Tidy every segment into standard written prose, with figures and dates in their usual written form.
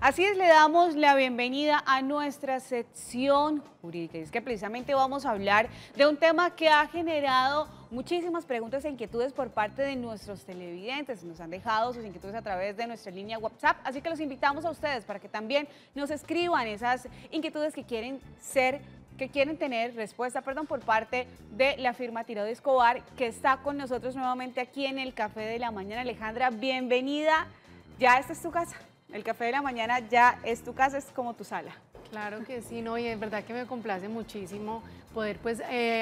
Así es, le damos la bienvenida a nuestra sección jurídica. Y es que precisamente vamos a hablar de un tema que ha generado muchísimas preguntas e inquietudes por parte de nuestros televidentes. Nos han dejado sus inquietudes a través de nuestra línea WhatsApp, así que los invitamos a ustedes para que también nos escriban esas inquietudes que quieren tener respuesta, por parte de la firma Tirado y Escobar, que está con nosotros nuevamente aquí en el Café de la Mañana. Alejandra, bienvenida. Ya esta es tu casa. El Café de la Mañana ya es tu casa, es como tu sala. Claro que sí, no, y es verdad que me complace muchísimo poder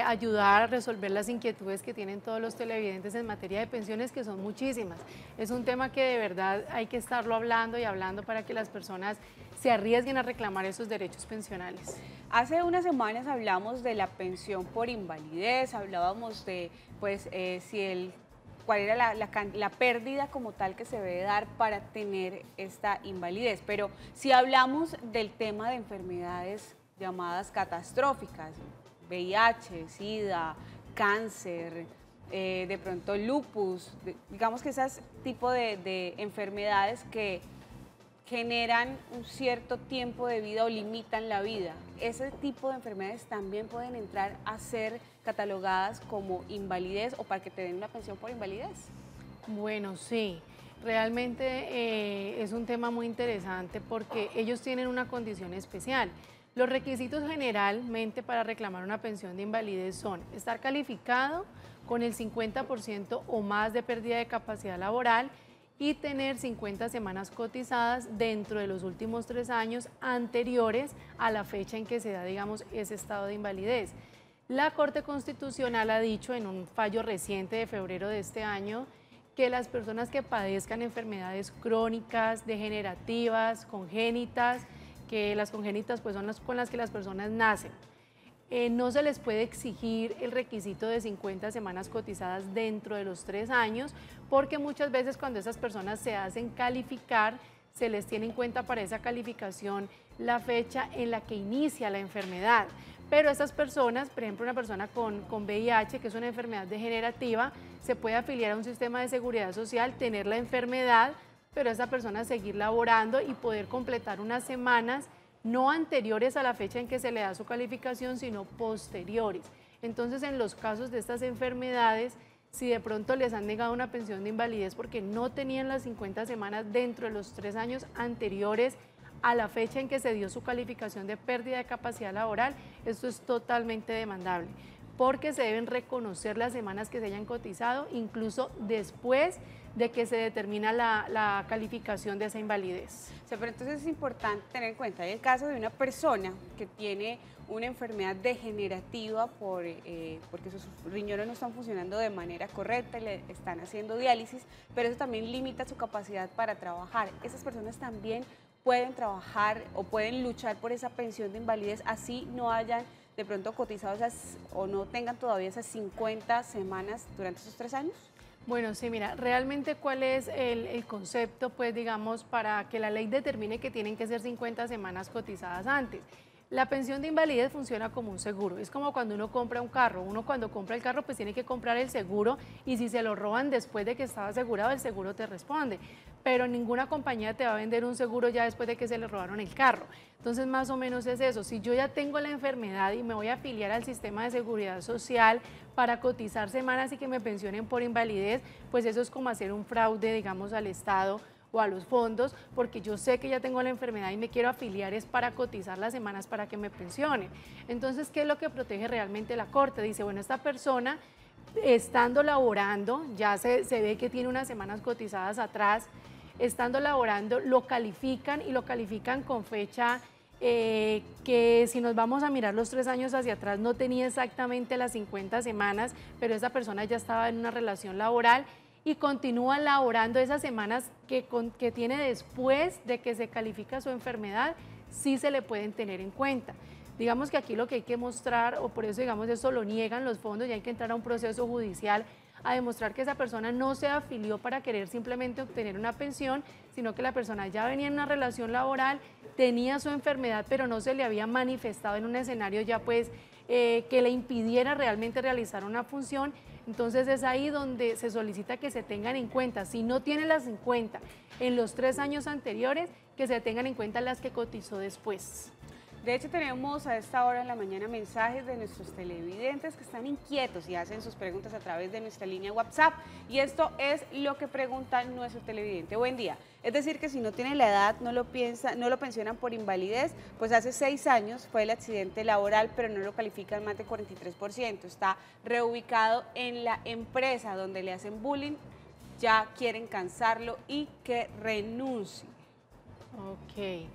ayudar a resolver las inquietudes que tienen todos los televidentes en materia de pensiones, que son muchísimas. Es un tema que de verdad hay que estarlo hablando y hablando para que las personas se arriesguen a reclamar esos derechos pensionales. Hace unas semanas hablamos de la pensión por invalidez, hablábamos de cuál era la pérdida como tal que se debe dar para tener esta invalidez. Pero si hablamos del tema de enfermedades llamadas catastróficas, VIH, SIDA, cáncer, de pronto lupus, digamos que esos tipos de enfermedades que generan un cierto tiempo de vida o limitan la vida, ese tipo de enfermedades también pueden entrar a ser catalogadas como invalidez o para que te den una pensión por invalidez. Bueno, sí, realmente es un tema muy interesante porque ellos tienen una condición especial. Los requisitos generalmente para reclamar una pensión de invalidez son estar calificado con el 50% o más de pérdida de capacidad laboral y tener 50 semanas cotizadas dentro de los últimos 3 años anteriores a la fecha en que se da, digamos, ese estado de invalidez. La Corte Constitucional ha dicho en un fallo reciente de febrero de este año que las personas que padezcan enfermedades crónicas, degenerativas, congénitas, que las congénitas pues son las con las que las personas nacen, no se les puede exigir el requisito de 50 semanas cotizadas dentro de los 3 años, porque muchas veces cuando esas personas se hacen calificar, se les tiene en cuenta para esa calificación la fecha en la que inicia la enfermedad. Pero esas personas, por ejemplo, una persona con VIH, que es una enfermedad degenerativa, se puede afiliar a un sistema de seguridad social, tener la enfermedad, pero esa persona seguir laborando y poder completar unas semanas no anteriores a la fecha en que se le da su calificación, sino posteriores. Entonces, en los casos de estas enfermedades, si de pronto les han negado una pensión de invalidez porque no tenían las 50 semanas dentro de los 3 años anteriores a la fecha en que se dio su calificación de pérdida de capacidad laboral, esto es totalmente demandable, porque se deben reconocer las semanas que se hayan cotizado, incluso después de que se determina la calificación de esa invalidez. O sea, pero entonces es importante tener en cuenta el caso de una persona que tiene una enfermedad degenerativa porque sus riñones no están funcionando de manera correcta y le están haciendo diálisis, pero eso también limita su capacidad para trabajar. Esas personas también pueden trabajar o pueden luchar por esa pensión de invalidez, así no hayan de pronto cotizado o no tengan todavía esas 50 semanas durante esos 3 años. Bueno, sí, mira, realmente cuál es el concepto, pues digamos, para que la ley determine que tienen que ser 50 semanas cotizadas antes. La pensión de invalidez funciona como un seguro, es como cuando uno compra un carro, uno cuando compra el carro pues tiene que comprar el seguro y si se lo roban después de que estaba asegurado el seguro te responde, pero ninguna compañía te va a vender un seguro ya después de que se le robaron el carro. Entonces más o menos es eso, si yo ya tengo la enfermedad y me voy a afiliar al sistema de seguridad social para cotizar semanas y que me pensionen por invalidez, pues eso es como hacer un fraude, digamos, al Estado o a los fondos, porque yo sé que ya tengo la enfermedad y me quiero afiliar es para cotizar las semanas para que me pensionen. Entonces, ¿qué es lo que protege realmente la Corte? Dice, bueno, esta persona estando laborando, ya se ve que tiene unas semanas cotizadas atrás, estando laborando, lo califican y lo califican con fecha que si nos vamos a mirar los 3 años hacia atrás no tenía exactamente las 50 semanas, pero esa persona ya estaba en una relación laboral y continúa laborando esas semanas que tiene después de que se califica su enfermedad, sí se le pueden tener en cuenta. Digamos que aquí lo que hay que mostrar, o por eso digamos eso lo niegan los fondos y hay que entrar a un proceso judicial a demostrar que esa persona no se afilió para querer simplemente obtener una pensión, sino que la persona ya venía en una relación laboral, tenía su enfermedad, pero no se le había manifestado en un escenario ya pues que le impidiera realmente realizar una función. Entonces es ahí donde se solicita que se tengan en cuenta, si no tiene las en cuenta en los 3 años anteriores, que se tengan en cuenta las que cotizó después. De hecho, tenemos a esta hora en la mañana mensajes de nuestros televidentes que están inquietos y hacen sus preguntas a través de nuestra línea WhatsApp. Y esto es lo que pregunta nuestro televidente. Buen día. Es decir, que si no tiene la edad, no lo pensionan por invalidez, pues hace 6 años fue el accidente laboral, pero no lo califican más de 43%. Está reubicado en la empresa donde le hacen bullying, ya quieren cansarlo y que renuncie. Ok.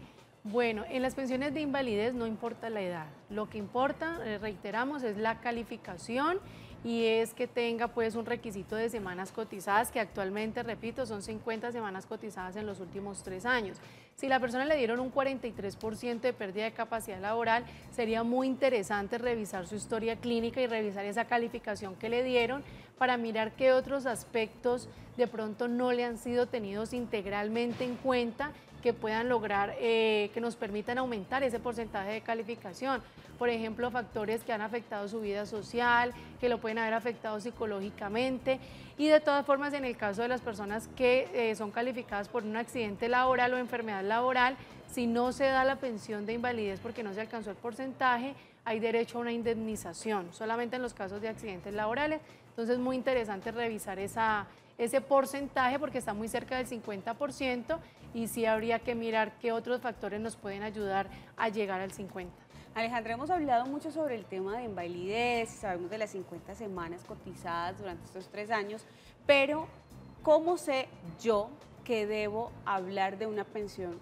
Bueno, en las pensiones de invalidez no importa la edad, lo que importa, reiteramos, es la calificación y es que tenga pues un requisito de semanas cotizadas que actualmente, repito, son 50 semanas cotizadas en los últimos 3 años. Si la persona le dieron un 43% de pérdida de capacidad laboral, sería muy interesante revisar su historia clínica y revisar esa calificación que le dieron para mirar qué otros aspectos de pronto no le han sido tenidos integralmente en cuenta que puedan lograr, que nos permitan aumentar ese porcentaje de calificación. Por ejemplo, factores que han afectado su vida social, que lo pueden haber afectado psicológicamente y de todas formas en el caso de las personas que son calificadas por un accidente laboral o enfermedad laboral, si no se da la pensión de invalidez porque no se alcanzó el porcentaje, hay derecho a una indemnización, solamente en los casos de accidentes laborales. Entonces es muy interesante revisar ese porcentaje porque está muy cerca del 50% y sí habría que mirar qué otros factores nos pueden ayudar a llegar al 50%. Alejandra, hemos hablado mucho sobre el tema de invalidez, sabemos de las 50 semanas cotizadas durante estos 3 años, pero ¿cómo sé yo que debo hablar de una pensión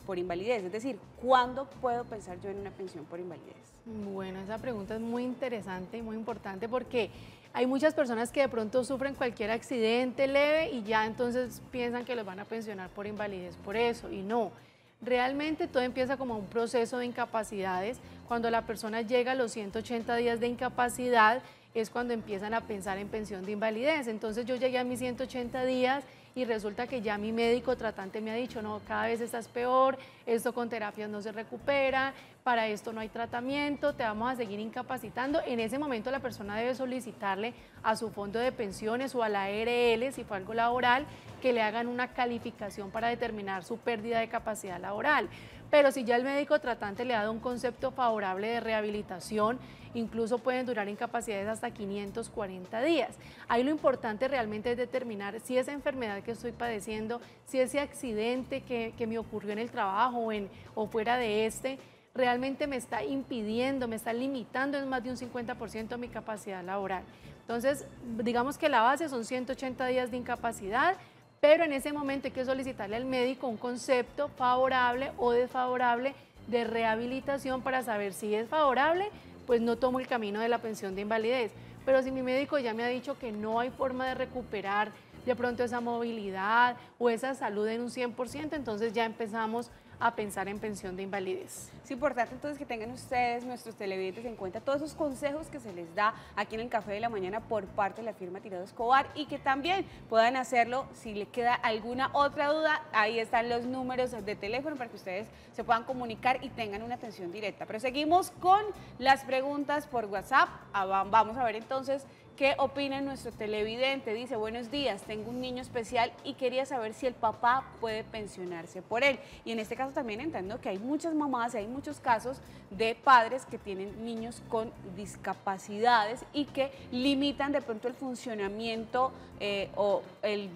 por invalidez? Es decir, ¿cuándo puedo pensar yo en una pensión por invalidez? Bueno, esa pregunta es muy interesante y muy importante porque hay muchas personas que de pronto sufren cualquier accidente leve y ya entonces piensan que los van a pensionar por invalidez por eso, y no. Realmente todo empieza como un proceso de incapacidades. Cuando la persona llega a los 180 días de incapacidad es cuando empiezan a pensar en pensión de invalidez. Entonces yo llegué a mis 180 días y resulta que ya mi médico tratante me ha dicho, no, cada vez estás peor, esto con terapias no se recupera, para esto no hay tratamiento, te vamos a seguir incapacitando. En ese momento la persona debe solicitarle a su fondo de pensiones o a la ARL, si fue algo laboral, que le hagan una calificación para determinar su pérdida de capacidad laboral. Pero si ya el médico tratante le ha dado un concepto favorable de rehabilitación, incluso pueden durar incapacidades hasta 540 días. Ahí lo importante realmente es determinar si esa enfermedad que estoy padeciendo, si ese accidente que me ocurrió en el trabajo o fuera de este, realmente me está impidiendo, me está limitando en más de un 50% mi capacidad laboral. Entonces, digamos que la base son 180 días de incapacidad, pero en ese momento hay que solicitarle al médico un concepto favorable o desfavorable de rehabilitación para saber si es favorable, pues no tomo el camino de la pensión de invalidez. Pero si mi médico ya me ha dicho que no hay forma de recuperar de pronto esa movilidad o esa salud en un 100%, entonces ya empezamos a pensar en pensión de invalidez. Es importante entonces que tengan ustedes, nuestros televidentes, en cuenta todos esos consejos que se les da aquí en el Café de la Mañana por parte de la firma Tirado Escobar y que también puedan hacerlo si les queda alguna otra duda. Ahí están los números de teléfono para que ustedes se puedan comunicar y tengan una atención directa. Pero seguimos con las preguntas por WhatsApp. Vamos a ver entonces ¿qué opina nuestro televidente? Dice, buenos días, tengo un niño especial y quería saber si el papá puede pensionarse por él. Y en este caso también entiendo que hay muchas mamás, hay muchos casos de padres que tienen niños con discapacidades y que limitan de pronto el funcionamiento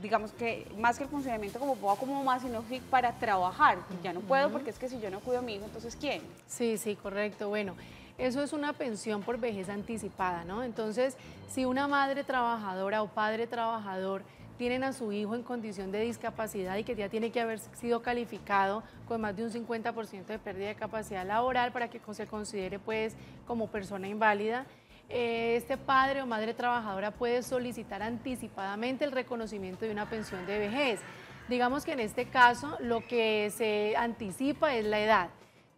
digamos que más que el funcionamiento como papá como mamá, sino que para trabajar. Ya no puedo porque es que si yo no cuido a mi hijo, entonces ¿quién? Sí, sí, correcto. Bueno, eso es una pensión por vejez anticipada, ¿no? Entonces, si una madre trabajadora o padre trabajador tienen a su hijo en condición de discapacidad y que ya tiene que haber sido calificado con más de un 50% de pérdida de capacidad laboral para que se considere pues como persona inválida, este padre o madre trabajadora puede solicitar anticipadamente el reconocimiento de una pensión de vejez. Digamos que en este caso lo que se anticipa es la edad.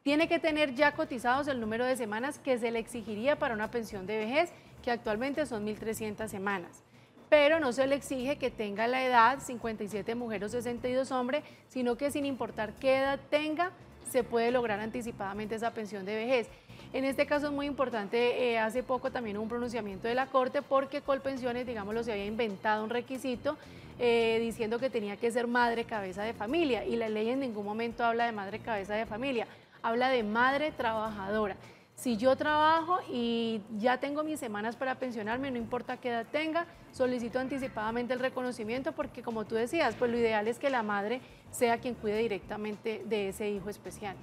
Tiene que tener ya cotizados el número de semanas que se le exigiría para una pensión de vejez, que actualmente son 1.300 semanas. Pero no se le exige que tenga la edad, 57 mujeres o 62 hombres, sino que sin importar qué edad tenga, se puede lograr anticipadamente esa pensión de vejez. En este caso es muy importante, hace poco también hubo un pronunciamiento de la Corte porque Colpensiones, digámoslo, se había inventado un requisito diciendo que tenía que ser madre cabeza de familia, y la ley en ningún momento habla de madre cabeza de familia, habla de madre trabajadora. Si yo trabajo y ya tengo mis semanas para pensionarme, no importa qué edad tenga, solicito anticipadamente el reconocimiento porque, como tú decías, pues lo ideal es que la madre sea quien cuide directamente de ese hijo especial.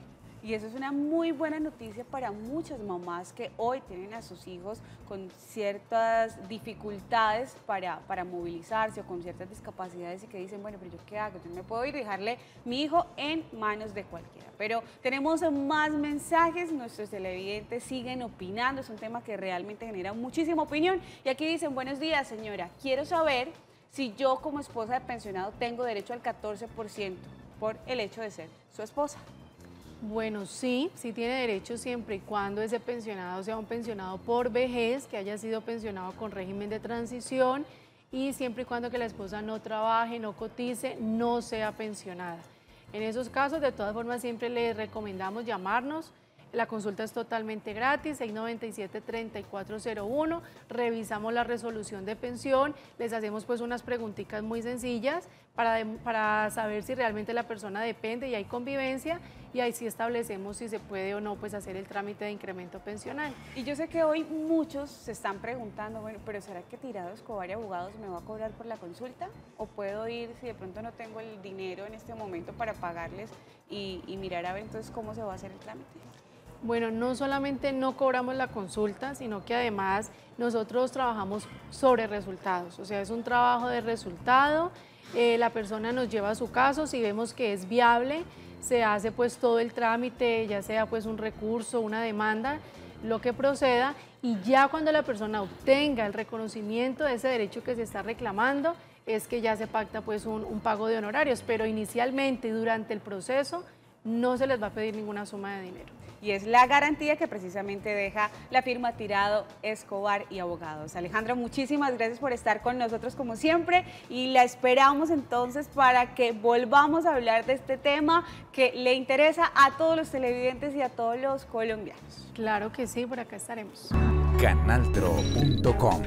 Y eso es una muy buena noticia para muchas mamás que hoy tienen a sus hijos con ciertas dificultades para movilizarse o con ciertas discapacidades y que dicen, bueno, pero ¿yo qué hago? Yo no me puedo ir y dejarle mi hijo en manos de cualquiera. Pero tenemos más mensajes, nuestros televidentes siguen opinando, es un tema que realmente genera muchísima opinión. Y aquí dicen, buenos días señora, quiero saber si yo como esposa de pensionado tengo derecho al 14% por el hecho de ser su esposa. Bueno, sí tiene derecho siempre y cuando ese pensionado sea un pensionado por vejez, que haya sido pensionado con régimen de transición y siempre y cuando que la esposa no trabaje, no cotice, no sea pensionada. En esos casos, de todas formas, siempre les recomendamos llamarnos. La consulta es totalmente gratis, 697-3401, revisamos la resolución de pensión, les hacemos pues unas preguntitas muy sencillas para saber si realmente la persona depende y hay convivencia, y ahí sí establecemos si se puede o no pues hacer el trámite de incremento pensional. Y yo sé que hoy muchos se están preguntando, bueno, pero ¿será que Tirado Escobar y Abogados me va a cobrar por la consulta? ¿O puedo ir si de pronto no tengo el dinero en este momento para pagarles y mirar a ver entonces cómo se va a hacer el trámite? Bueno, no solamente no cobramos la consulta, sino que además nosotros trabajamos sobre resultados, o sea, es un trabajo de resultado, la persona nos lleva a su caso, si vemos que es viable, se hace pues todo el trámite, ya sea pues un recurso, una demanda, lo que proceda, y ya cuando la persona obtenga el reconocimiento de ese derecho que se está reclamando, es que ya se pacta pues un pago de honorarios, pero inicialmente durante el proceso no se les va a pedir ninguna suma de dinero. Y es la garantía que precisamente deja la firma Tirado Escobar y Abogados. Alejandra, muchísimas gracias por estar con nosotros como siempre y la esperamos entonces para que volvamos a hablar de este tema que le interesa a todos los televidentes y a todos los colombianos. Claro que sí, por acá estaremos. Canaltro.com